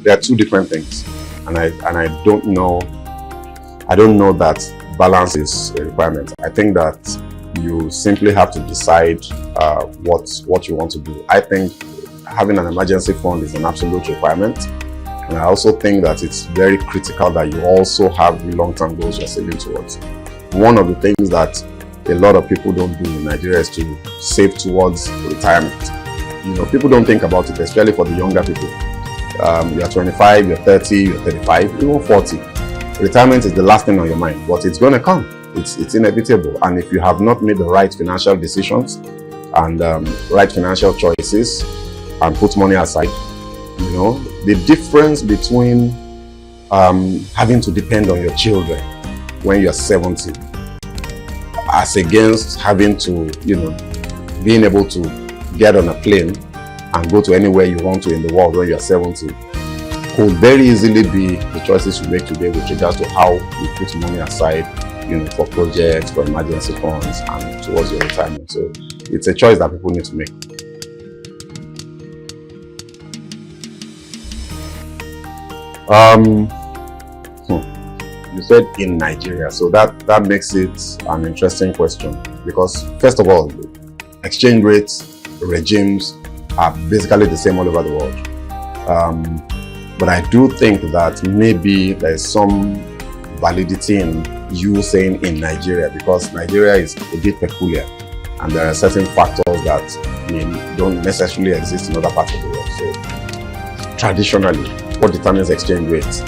they are two different things, and I don't know. I don't know that balance is a requirement. I think that you simply have to decide what you want to do. I think having an emergency fund is an absolute requirement, and I also think that it's very critical that you also have long-term goals you're saving towards. One of the things that a lot of people don't do in Nigeria is to save towards retirement. You know, people don't think about it, especially for the younger people. You're 25, you're 30, you're 35, even 40. Retirement is the last thing on your mind, but it's going to come. It's inevitable. And if you have not made the right financial decisions and right financial choices and put money aside, you know, the difference between having to depend on your children when you're 70 as against having to, you know, being able to get on a plane and go to anywhere you want to in the world when you're 70 could very easily be the choices you make today with regards to how you put money aside, you know, for projects, for emergency funds, and towards your retirement. So it's a choice that people need to make. You said in Nigeria, so that makes it an interesting question, because first of all, exchange rates, regimes are basically the same all over the world. But I do think that maybe there's some validity in you saying in Nigeria, because Nigeria is a bit peculiar and there are certain factors that don't necessarily exist in other parts of the world. So traditionally, what determines exchange rates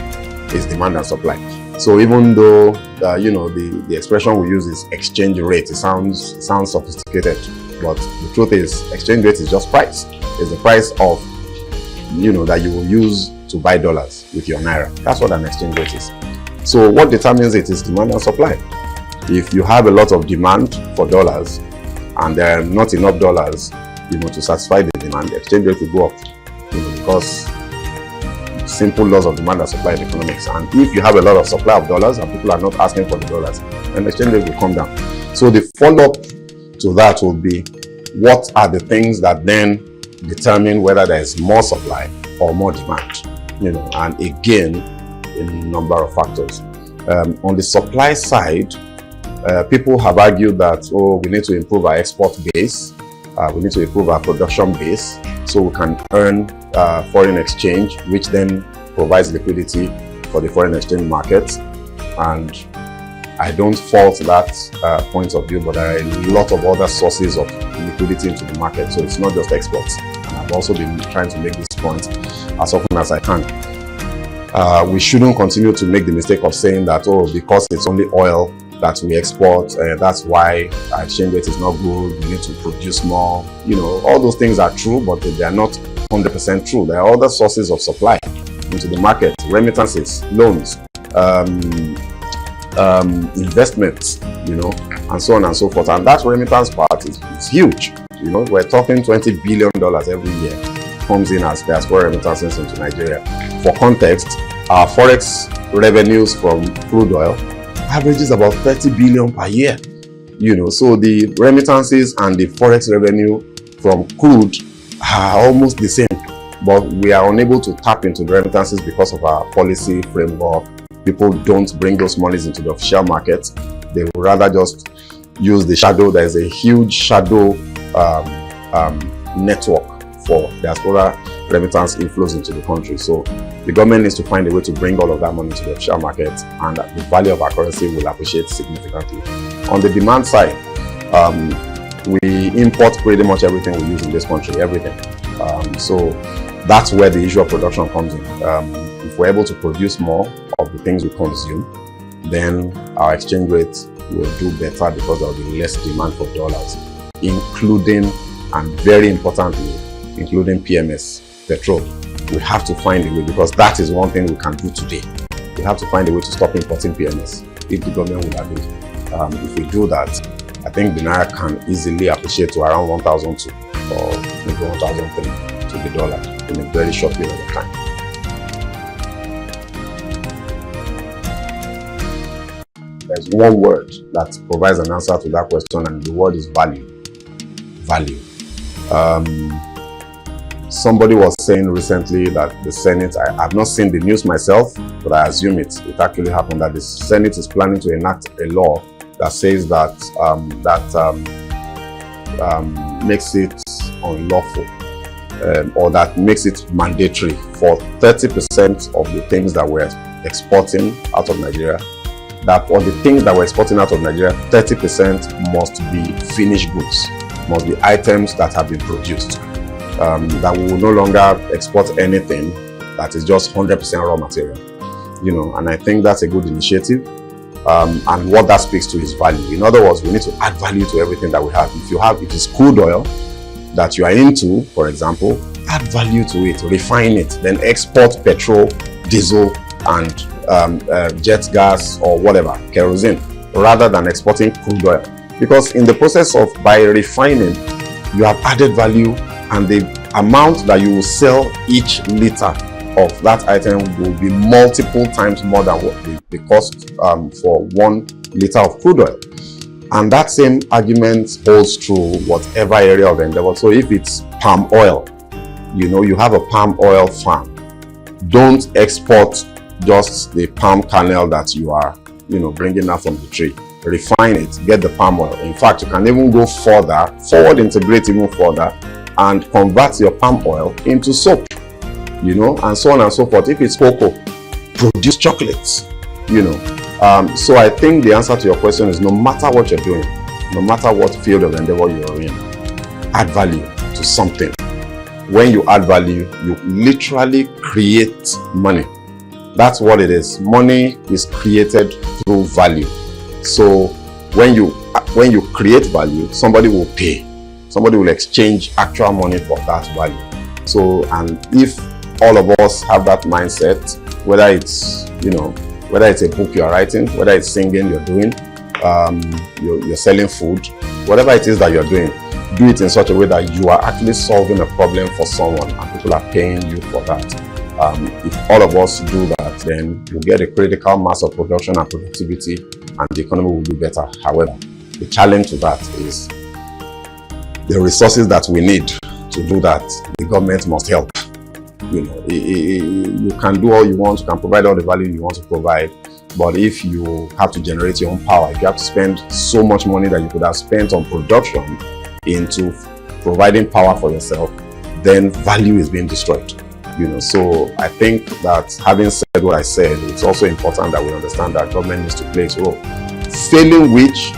is demand and supply. So even though you know, the expression we use is exchange rate, it sounds sophisticated, but the truth is exchange rate is just price. It's the price of, you know, that you will use to buy dollars with your naira. That's what an exchange rate is. So what determines it is demand and supply. If you have a lot of demand for dollars and there are not enough dollars, you know, to satisfy the demand, the exchange rate will go up, you know, because simple laws of demand and supply in economics. And if you have a lot of supply of dollars and people are not asking for the dollars, then the exchange rate will come down. So the follow-up to that will be, what are the things that then determine whether there is more supply or more demand? You know, and again, a number of factors. On the supply side, people have argued that, oh, we need to improve our export base, we need to improve our production base so we can earn foreign exchange, which then provides liquidity for the foreign exchange markets. And I don't fault that point of view, but there are a lot of other sources of liquidity into the market. So it's not just exports. And I've also been trying to make this point as often as I can. We shouldn't continue to make the mistake of saying that, oh, because it's only oil that we export, that's why our exchange rate is not good, we need to produce more. You know, all those things are true, but they are not 100% true. There are other sources of supply into the market: remittances, loans, investments, you know, and so on and so forth. And that remittance part is huge. You know, we're talking $20 billion every year comes in as diaspora remittances into Nigeria. For context, our forex revenues from crude oil averages about 30 billion per year. You know, so the remittances and the forex revenue from crude are almost the same, but we are unable to tap into the remittances because of our policy framework. People don't bring those monies into the official market. They would rather just use the shadow. There's a huge shadow network for diaspora remittance inflows into the country. So the government needs to find a way to bring all of that money to the official market, and the value of our currency will appreciate significantly. On the demand side, we import pretty much everything we use in this country, everything. So that's where the issue of production comes in. If we're able to produce more of the things we consume, then our exchange rate will do better because there will be less demand for dollars, including, and very importantly, including PMS, petrol. We have to find a way, because that is one thing we can do today. We have to find a way to stop importing PMS if the government will agree. If we do that, I think the naira can easily appreciate to around 1,002 or maybe 1,003 to the dollar in a very short period of time. There's one word that provides an answer to that question, and the word is value. Value. Somebody was saying recently that the Senate, I have not seen the news myself, but I assume it actually happened, that the Senate is planning to enact a law that says that makes it unlawful, or that makes it mandatory for 30% of the things that we're exporting out of Nigeria, that for the things that we're exporting out of Nigeria, 30% must be finished goods, must be items that have been produced. That we will no longer export anything that is just 100% raw material, and I think that's a good initiative. And what that speaks to is value. In other words, we need to add value to everything that we have. If it is crude oil that you are into, for example, add value to it, refine it, then export petrol, diesel, and jet gas or whatever, kerosene, rather than exporting crude oil. Because in the process of by refining, you have added value, and the amount that you will sell each liter of that item will be multiple times more than what the cost for 1 liter of crude oil. And that same argument holds true whatever area of endeavor. So if it's palm oil, you have a palm oil farm, don't export just the palm kernel that you are bringing out from the tree. Refine it, get the palm oil. In fact, you can even go further, forward integrate even further, and convert your palm oil into soap, and so on and so forth. If it's cocoa, produce chocolates, So I think the answer to your question is, no matter what you're doing, no matter what field of endeavor you're in, add value to something. When you add value, you literally create money. That's what it is. Money is created through value. So when you create value, somebody will pay. Somebody will exchange actual money for that value. So, and if all of us have that mindset, whether it's a book you're writing, whether it's singing you're doing, you're selling food, whatever it is that you're doing, do it in such a way that you are actually solving a problem for someone and people are paying you for that. If all of us do that, then we'll get a critical mass of production and productivity, and the economy will do better. However, the challenge to that is the resources that we need to do that. The government must help. You can do all you want, you can provide all the value you want to provide, but if you have to generate your own power, if you have to spend so much money that you could have spent on production into providing power for yourself, then value is being destroyed. So I think that, having said what I said, it's also important that we understand that government needs to play its role. Failing which,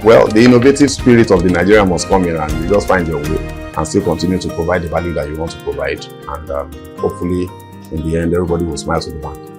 well, the innovative spirit of the Nigeria must come in, and you just find your way and still continue to provide the value that you want to provide. And hopefully, in the end, everybody will smile to the bank.